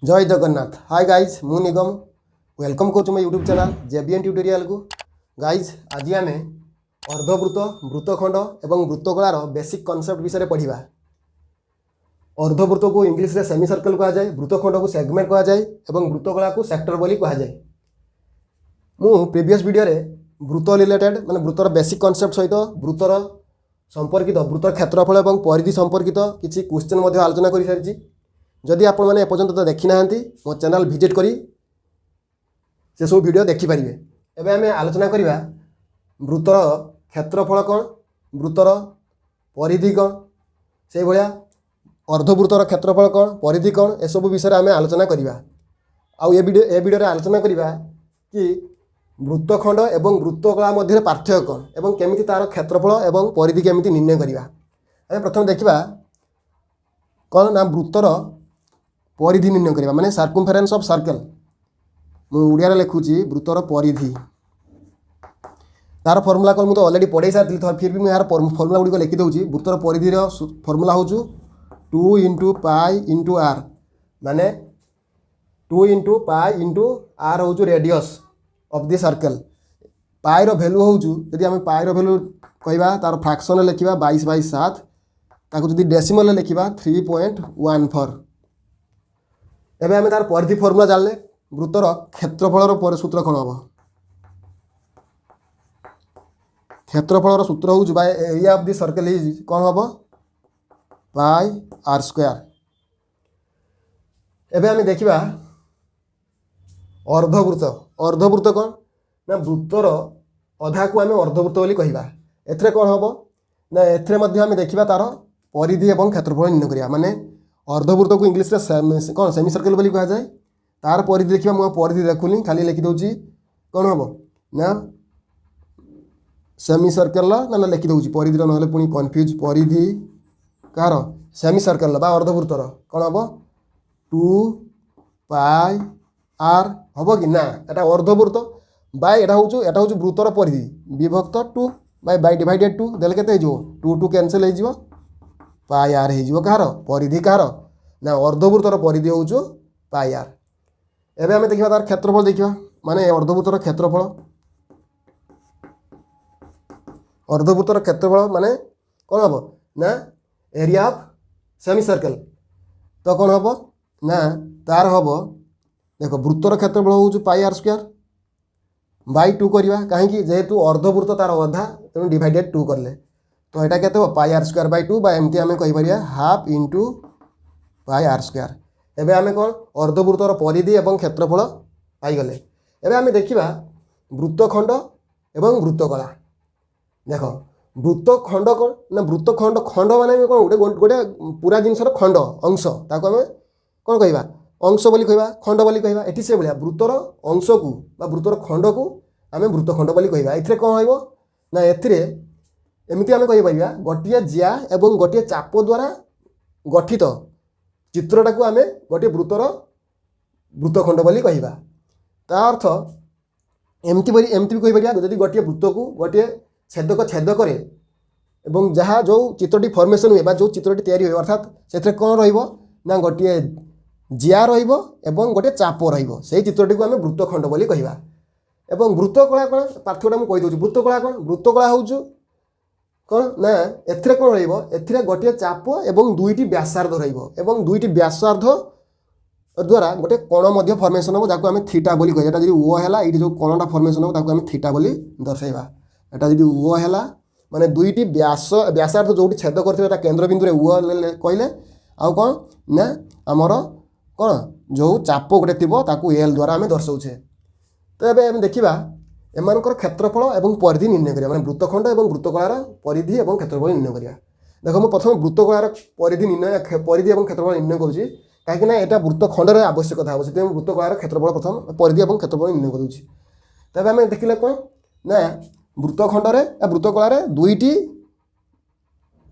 जय Jagannath. Hi guys, मु निगम welcome कर मो यूट्यूब चैनल जेबीएन ट्यूटोरियल को। गाइज आज आम अर्धवृत्त, वृत्तखंड एवं वृत्तकलार बेसिक कॉन्सेप्ट विषय पढ़ा। अर्धवृत्त को इंग्लिश रे सेमी सर्कल कह जाए, वृत्तखंड को सेगमेंट कह जाए और वृत्तकला को सेक्टर बोली कह जाए। मु प्रीवियस वीडियो रे वृत्त रिलेटेड माने वृत्तर बेसिक कॉन्सेप्ट सहित वृत्तर संपर्कित वृत्तर क्षेत्रफल और परिधि संपर्कित किसी क्वेश्चन आलोचना कर सारी। जदि आपण मैंने एपर्यंत तो देखी ना मो चैनल विजिट करी से सब वीडियो देखिपारे। एवं आम आलोचना करवा वृत्तर क्षेत्रफल कौन, वृत्तर परिधि कौन, से भाया अर्धवृत्तर क्षेत्रफल कौन, परिधि कौन, ए सब विषय आम आलोचना करवा। ए वीडियो आलोचना करवा कि वृत्तखंड एवं वृत्तकला मध्य पार्थक्य कौन एवं केमिति तार क्षेत्रफल एवं परिधि केमिति निर्णय करवा। आम प्रथम देखा कौन ना वृत्तर परिधि निर्णय करवा माने सर्कमफेरेंस ऑफ सर्कल। मुझे लिखुची वृत्तर परिधि तार फर्मुला कौन मुझे ऑलरेडी पढ़ाई सारी फिर भी मुझे फर्मुला गुड़िक लिखिदे। वृत्तर परिधि फर्मुला हूँ 2 इंटू पाई इंटू आर माने 2 इंटू पाई इंटू आर हूँ radius of the circle. Pi value हूँ जदि आम पाई भैल्यू कहवा तार फ्रैक्शन लिखा 22/7 ताको जदि डेसिमल लिखा 3.14। एवं आम तार परिधि फर्मुला जानले वृत्तर क्षेत्रफल सूत्र कौन हम। क्षेत्रफल सूत्र हूँ by area of the circle is कौन हम पाई आर स्क्वायर। एवं आम देखा अर्धवृत्त। अर्धवृत्त कौन ना वृत्तर अधा को आम अर्धवृत्त बोली कहवा। एथरे कौन हम ना एथरे आम देखा तार परिधि और क्षेत्रफल निर्णय करिया। माने अर्धवृत्त को इंग्लिश रे कौन सेमी सर्कल बोली कह जाए। तार परिधि देखिए मुझे परिधि देखुनी खाली लिखिदे कौन हम ना सेमी सर्कल ना लिखिदे परिधि ना पुणी कन्फ्यूज परिधि कार सेमी सर्कल बा अर्धवृत्तर कौन हम 2 पाई आर हम कि ना एटा अर्धवृत्त बाय एटा हूँ वृत्तर परिधि विभक्त 2 बाय डिवाइडेड 2 देले केते हो 2 2 कैंसिल हो पाई आर हो कहार परिधि कहार ना अर्धवृत्तर परिधि हूँ पाई आर। एवं आम देखा तार क्षेत्रफल देखा माने अर्धवृत्तर क्षेत्रफल। अर्धवृत्तर क्षेत्रफल माने कौन हम ना एरिया ऑफ सेमी सर्कल। तो कौन हम ना तार हम देख वृत्तर क्षेत्रफल हूँ पाई आर स्क्वायर बाय 2 करवा कहीं जेहेतु अर्धवृत्त तार अधा तेणु डिवाइडेड 2 करले तो यहाँ के पाई आर स्क्वायर बाय 2 एमती आम कहीपर half into pi are square. एवं आम कौन अर्धवृत्तर परिधि और क्षेत्रफल पाईगले। एवं आम देखा वृत्तखंड एवं वृत्तकला। देख वृत्तखंड कौन ना वृत्तखंड खंड माने कौन गोटे गोटे पूरा जिनसर खंड अंश ताको आम कौन कहवा अंश बोली कहवा खंड बोली कहवा। एटी से भाया वृत्तर अंश को वृत्तर खंड को आम वृत्तखंड बोली कहवा। एथिरे कौन हो ना एथिरे एमती आम कहीपर गोटे जिया एवं गोटे चाप द्वारा गठित चित्रटा को आम गोटे वृत्तर वृत्तखंड बोली कहवा। ता अर्थ एमती भी कहीपर जदि गोटे वृत्त को गोटे छेदक छेद करे एवं जहाँ जो चित्रटी फॉर्मेशन हुए जो चित्रटी तैयारी हुए अर्थात से कौन रहा गोटे जिया एवं गोटे चाप रही चित्रटी को आम वृत्तखंड बोली कहवा। एवं वृत्तकला कौन पार्थक्यटा मुझे कहीदे। वृत्तकला कौन वृत्तकला हूँ कौन ना एथिरे कौन रही गोटे चाप एवं दुईटी व्यासार्ध रही दुईटी व्यासार्ध द्वारा गोटे कोण फॉर्मेशन हो जाको आम थीटा बोली कहवा। जी ओ है ये जो कोणटा फॉर्मेशन हो ताको आम थीटा बोली दर्शाइबा। एटा जी ओ है माने दुईटी व्यासार्ध जो छेद करते केन्द्र बिंदु ओ कहले आउ कौन ना आमर कौन जो चाप गोटे थी ताकू एल द्वारा आम दर्शाऊे। तो ये आम देखा एमानकर क्षेत्रफल और परिधि निर्णय करिया माने वृत्तखंड और वृत्तकलार परिधि और क्षेत्रफल निर्णय करिया। देखो मैं प्रथम वृत्तकलार परिधि निर्णय परिधि और क्षेत्रफल निर्णय करुँची कहीं यहाँ वृत्तखंडर आवश्यकता हो से वृत्तकलार क्षेत्रफल प्रथम परिधि और क्षेत्रफल निर्णय करुँची। तब आम देखिले कौन ना वृत्तखंडर वृत्तकलार दुईटी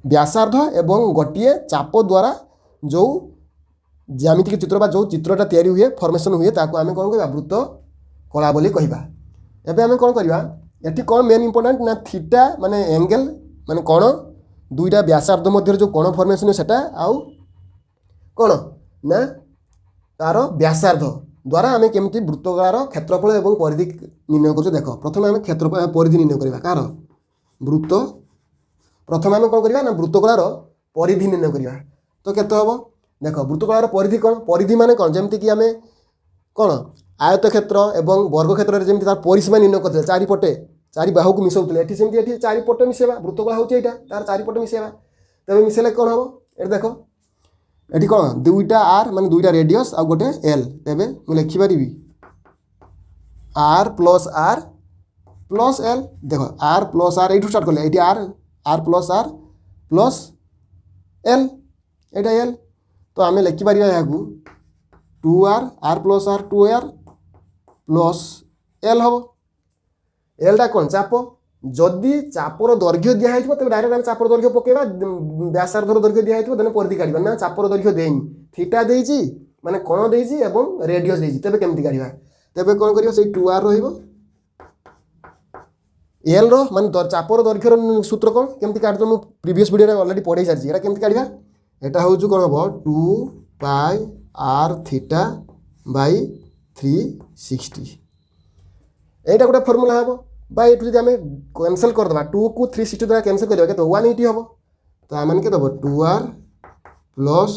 व्यासार्ध एवं गोटे चाप द्वारा जो ज्यामितिक चित्र जो चित्रटा तैयारी हुए फॉर्मेशन हुए ताको आम कौन कह वृत्तकला बोली कहवा। एबे आम कौन करवा ये कौन मेन इंपोर्टाट ना थीटा माने एंगल माने कोण दुईटा व्यासार्ध मध्य जो कोण फॉर्मेशन है सेटा आउ कौन ना तार व्यासार्ध द्वारा आम केमती वृत्तकलार क्षेत्रफल और परिधि निर्णय कर देख प्रथम आम क्षेत्रफल परिधि निर्णय करवा कार वृत्त प्रथम आम कौन करवा ना वृत्तकलार परिधि निर्णय करवा तो केते हम देख वृत्तकलार परिधि कौन परिधि माने कौन जमती कि आम कौन आयत क्षेत्र एवं वर्ग क्षेत्र में जमी तार परिसीमा निर्णय करते चारिपटे चारि बाहू को मिसाऊले ये चारिपटे मिसेवा वृत्तकला हूँ यहाँ तार चारिपटे मिसेवा तेज मिसेले कौन हम ये देख ये कौन दुईटा आर मान दुईटा रेडियस आ गोटे एल तेरे मुझे लिखिपारि आर प्लस एल देख R plus R you start कले ये आर प्लस एल यहाँ एल तो आम लिखिपार यहाँ 2r plus are 2r plus L हम एलटा कौन चाप जदि चापर दैर्घ्य दिखाई तेज डायरेक्ट आम चापर दैर्घ्य पकेबा व्यासार्धर दैर्घ्य दिखाई देने परिधि काढ़ा ना चापर दैर्घ्य देनी थीटा देती माने कोण देती रेडियस देती तेज केमती काढ़ा तेज कौन कर 2r एल रो माने चापर दैर्घ्यर सूत्र कौन केमती काढ़ मुझे प्रीवियस वीडियो ऑलरेडी पढ़ाई सारी है केमती काढ़ा यहाँ हूँ कौन हम 2 पाई आर थीटा बाई 360 यहाँ गोटे फर्मूला हम ये जी आम कैनसल करदे 2 को 360 द्वारा कैनसल करवा के 180 हम तो आम के 2r प्लस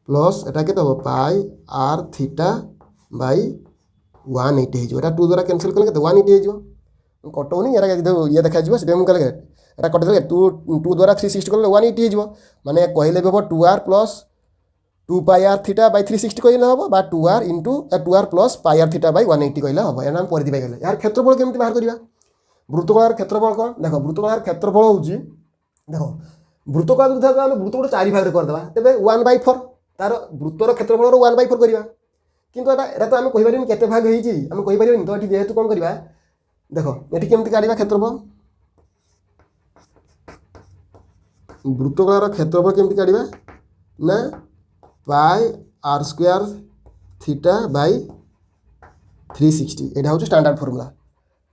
प्लस एटा के पाई आर थीटा बाई 180 हो 2 द्वारा कैनसल कले 180 हो कटौनी ये देखा से मुझे कटे 2 द्वारा 360 कले 180 हो माने कहले भी हम 2r plus 2 pi are theta by 360 कहले हम बा 2r into 2r plus pi are theta by 180 कहले हम यहाँ परिधि पाई गले यार क्षेत्रफल केमती बाहर करवा वृत्तकलार क्षेत्रफल कौन देख वृत्तकलार क्षेत्रफल हूँ देख वृत्तकला आम वृत्त गोटे 4 भाग करदे तेज 1/4 तार वृत्तर क्षेत्रफल 1/4 करवा किंतु एटा तो आम कहीपर केते भाग होती आम कहीपर तो ये जेहेतु कौन करवा देख ये केमती काढ़ा क्षेत्रफल वृत्तकलार क्षेत्रफल केमती काढ़ा ना pi are square theta by 360 यहाँ हूँ standard formula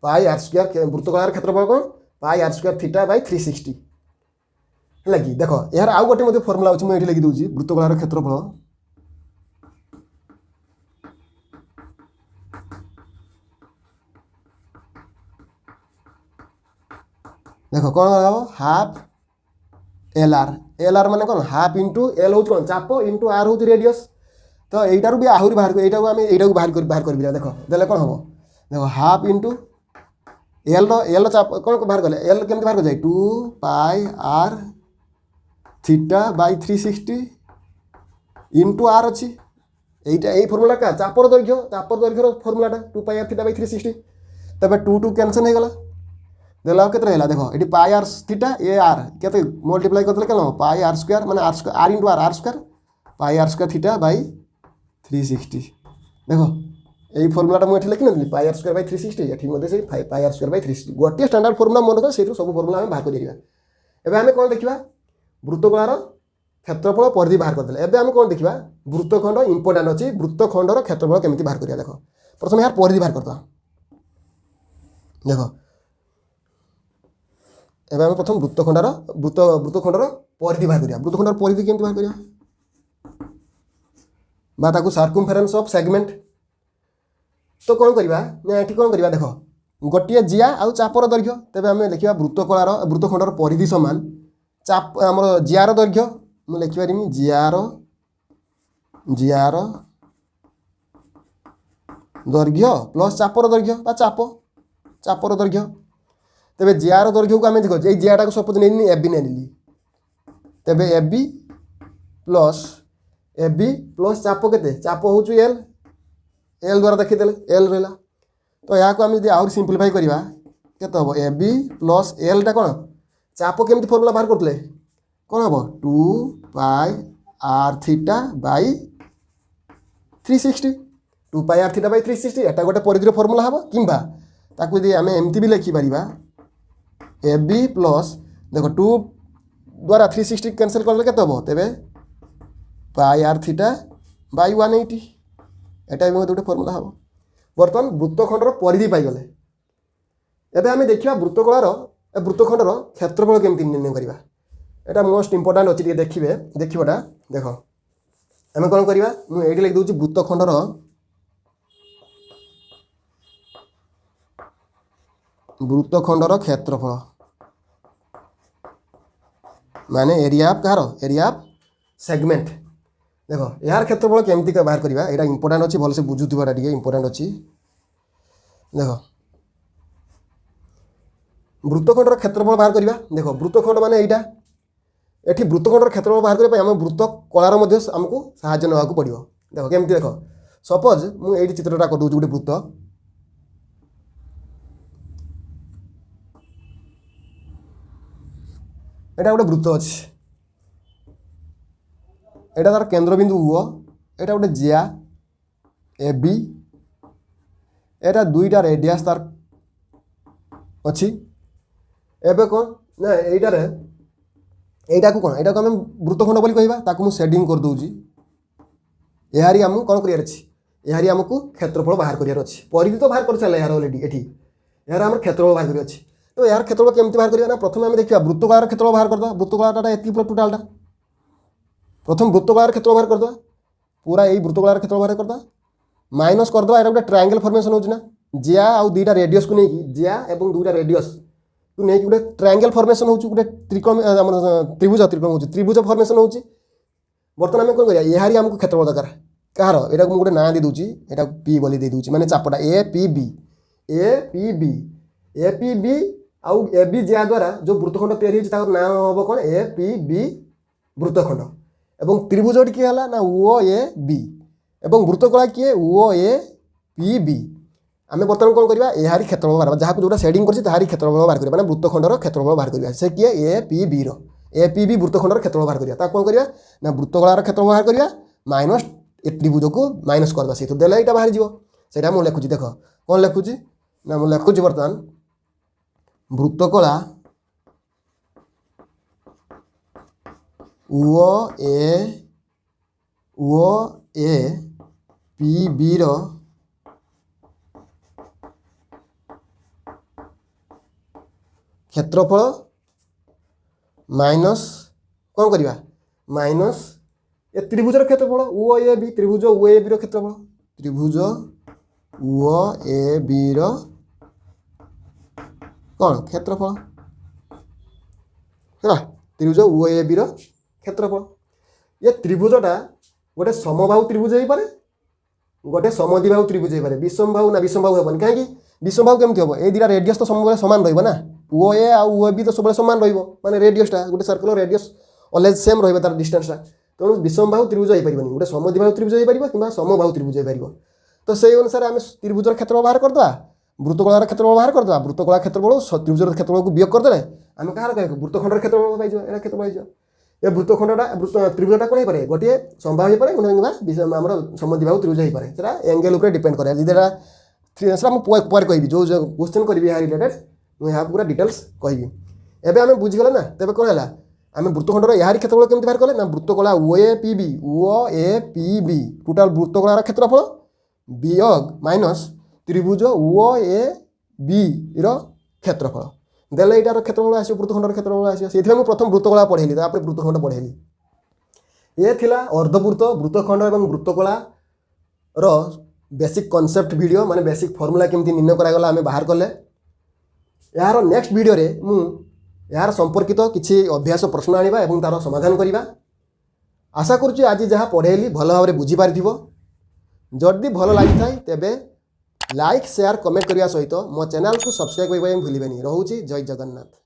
pi are square वृत्तकलार क्षेत्रफल कौन pi are square theta by 360 लगी देख यार आउ गोटे फॉर्मूला अच्छे मुझे लिखी दूसरी वृत्तकलार क्षेत्रफल देख कौन हम हाफ एल आर माने कौन हाफ इंटू एल हूँ कौन चाप इंटू आर हूँ रेडियस तो यहीटार भी आहरी बाहर यहीटा आम यहीटा बाहर कर देख देखे कौन हम देख हाफ इंटू एल चाप कौन बाहर कले एल केमती बाहर कर जाए 2 pi are theta by 360 into R अच्छी यही फर्मूला क्या चापर दैर्घ्यर फर्मूलाटा 2 पाई आर थीटा बाई 360 तब 2 कैंसल हो गला देला के रहा देख ये पाई आर थीटा ये आर के मल्टीप्लाई करते क्या पाई आर स्क्वायर माने r into r square pi are square theta by 360 देख यही फर्मूलाटा मुझे लिखी नी पाई आर स्क्वायर बाई 360 ये से पाई आर स्क्वायर बाई 360 गोटे स्टैंडर्ड फर्मूला मन कर सब फर्मूला आम बाहर करा एवं आम कौन देखा वृत्तकलार क्षेत्रफल परिधि बाहर करदे एवं आम कौन देखा वृत्तखंड इंपोर्टाट अच्छी वृत्तखंडर क्षेत्रफल केमती बाहर करा देख प्रथम यार परिधि बाहर करदा देख एवं आम प्रथम वृत्तखंडर परिधि बाहर करा वृत्तखंडर परिधि केमती बाहर करा सर्कमफेरेंस ऑफ सेगमेंट तो कौन करवा ना ये कौन करवा देख गोटे जिया आउ चापर दैर्घ्य तेज आम लिखा वृत्तखंडर परिधि सामान चाप आमर जियार दैर्घ्य मुझे लिखिपारि जियार दैर्घ्य प्लस चापर दैर्घ्य चापर दैर्घ्य तेज जियार दैर्घ्य को आम देख जियाटा को सपोज नहीं एबी नहीं तेज एबी प्लस चाप के चाप हूँ एल द्वारा देखीदे एल रहा तो यहाँ को आम आउर सिंप्लीफाई करवा केत हम एबी प्लस एलटा कौन चाप केमती फर्मूला बाहर करते कौन हम 2 pi are theta by 360 2 pi are theta by 360 एटा गोटे परिधि फर्मूला हम किंबा ताकू यदि आम एमती भी लिखिपर एबी प्लस देख 2 द्वारा 360 कैंसल कर के तेरे पाई आर थीटा बाई 180 एटा भी गोटे फर्मूला हम बर्तमान वृत्तखंडर परिधि पाईगले एवं आम देखा वृत्तखंडर क्षेत्रफल केमती निर्णय करवा यहाँ मोस्ट इंपोर्टाट अच्छी देखिए देखा देख आम कौन करवा मुझे लिख दूसरी वृत्तखंडर क्षेत्रफल माने area of Kahar area of segment. देखो यार क्षेत्रफल केमती बाहर करवा यहाँ इंपोर्टाट अच्छी भलसे बुझुवा टे इंपोर्टाट अच्छी। देखो वृत्तखंडर क्षेत्रफल बाहर करवा। देखो वृत्तखंड माने यहाँ एठी वृत्तखंडर क्षेत्रफल बाहर करने आम वृत्त कलार आमको साहाय्य ना पड़ो। देखो केमती देख सपोज मुझे चित्रटा कर दूसरी गोटे वृत्त एटा गोटे वृत्त अच्छी एटा तार केन्द्रबिंदु ओ एटा गोटे जिया ए बी एटा दुईटा रेडियस तार अच्छी। एबे कौन ना एटार एटा को कौन एटा को आम वृत्तखंड बोली कहबा ताकू मुझे शेडिंग कर दूची। यारी आमको कौन करार अच्छी यारी आमको क्षेत्रफल बाहर करार अच्छी। परिधि तो बाहर कर सारे यार अलरेडी एटी यार आम क्षेत्रफल बाहर कर। तो यार क्षेत्रफल केमती बाहर करना प्रथम आम देखा वृत्तकलार क्षेत्रफल बाहर करदा। वृत्तकलाटा ये पूरा टोटालटा प्रथम वृत्तकलार क्षेत्रफल बाहर करदा पूरा यही वृत्तकलार क्षेत्रफल बाहर करदा माइनस करदा। यहाँ गोटे ट्रायंगल फॉर्मेशन होना जिया आउ दुईटा रेडियस को लेकिन जिया और दुईटा रेडियस को लेकिन गोटे ट्रायंगल फॉर्मेशन हो गोटे त्रिकोण त्रिभुज त्रिभुज फॉर्मेशन हो। बर्तमान आम कौन कर यारी आमको क्षेत्रफल दरकार कहार यहाँ मुझे गोटे ना दे दूची यहाँ पी बोली दे दूची माने चापटा A P B A P B आउ ए बी जिया द्वारा जो वृत्तखंड तैयारी होता ना हम कौन ए पी बी वृत्तखंड एवं त्रिभुज किए है ना ओ ए बी एवं वृत्तकला किए ओ ए पी बी। आम बर्तमान कौन करवा यारी क्षेत्रफल बाहर जहाँ जो शेडिंग कर क्षेत्रफल बाहर करवा वृत्तखंडर क्षेत्रफल बाहर करवा से किए ए पी बी वृत्तखंडर क्षेत्रफल बाहर करवा कौन करवा ना वृत्तकलार क्षेत्रफल बाहर करवा माइनस ए त्रिभुज को माइनस करवा से देले यहाँ बाहर जीटा मुझे लिखुची। देख कौन लिखुची ना मुझे लिखुची बर्तमान वृत्तकला ओ ए पी बी रो क्षेत्रफल माइनस कौन करवा माइनस ए त्रिभुजर क्षेत्रफल ओ ए बी त्रिभुज ओ ए बी रो क्षेत्रफल त्रिभुज ओ ए बी रो कौन क्षेत्रफल है त्रिभुज ओ ए बी रो क्षेत्रफल। ये त्रिभुजटा गोटे समबाहु त्रिभुज हो पारे गोटे समद्विबाहु त्रिभुज हो पारे विषमबाहु ना विषमबाहु हेबनी कहीं विषमबाहु केमती हम ये दुटा रेडियस तो सब सामान रहा ओ ए आउ बी तो सब सामान रही रेडियसटा गोटे सर्कल रेडियस अलवेज सेम रही तार डिस्टेंसटा तेणु विषमबाहु त्रिभुज हो पारे गोटे समद्विबाहु त्रिभुज हो पार कि समबाहु त्रिभुज हो पार। तो से अनुसार आम त्रिभुजर क्षेत्रफल बाहर करदे वृत्तकलार क्षेत्रफल बाहर करदे वृत्तकला क्षेत्रफल त्रिभुजर क्षेत्रफल को वियोग करदे आम कहार कह वृत्तखंडर क्षेत्रफल पाई यहाँ क्षेत्रफल पाई ये वृत्तखंडटा त्रिभुजटा कौन हो पारे गोटे समबाहु हो पारे आम समद्विबाहु त्रिभुज हो पारे सेटा एंगल उपर डिपेंड करे यदि पर कहि जो क्वेश्चन करी यहाँ रिलेटेड मुझे पूरा डिटेल्स कहि एबे आम बुझीगले ना तेरे कौन है आम वृत्तखंडर यार क्षेत्रफल केमती बाहर कले ना वृत्तकला ओ ए पी बी टोटाल वृत्तकलार क्षेत्रफल वियोग माइनस त्रिभुज ओ ए बी रो क्षेत्रफल देले यार क्षेत्रफल आस वृत्तखंडर क्षेत्रफल आस से प्रथम वृत्तकला पढ़ेली वृत्तखंड पढ़ेली ये थिला अर्धवृत्त वृत्तखंड और वृत्तकला रो बेसिक कॉन्सेप्ट वीडियो माने बेसिक फॉर्मूला केमती निर्णय करागला आम बाहर कले। यार नेक्स्ट वीडियो रे मु यार संपर्कित किसी अभ्यास प्रश्न आनिबा एवं तार समाधान करिबा। आशा करुच्ची आज जहाँ पढ़ेली भल भाव में बुझीपारिथिबो। जदि भल लगी थाए तेबे लाइक शेयर कमेंट करने सहित मो चैनल को सब्सक्राइब करने भूलिबेनी। रहूची जय जगन्नाथ।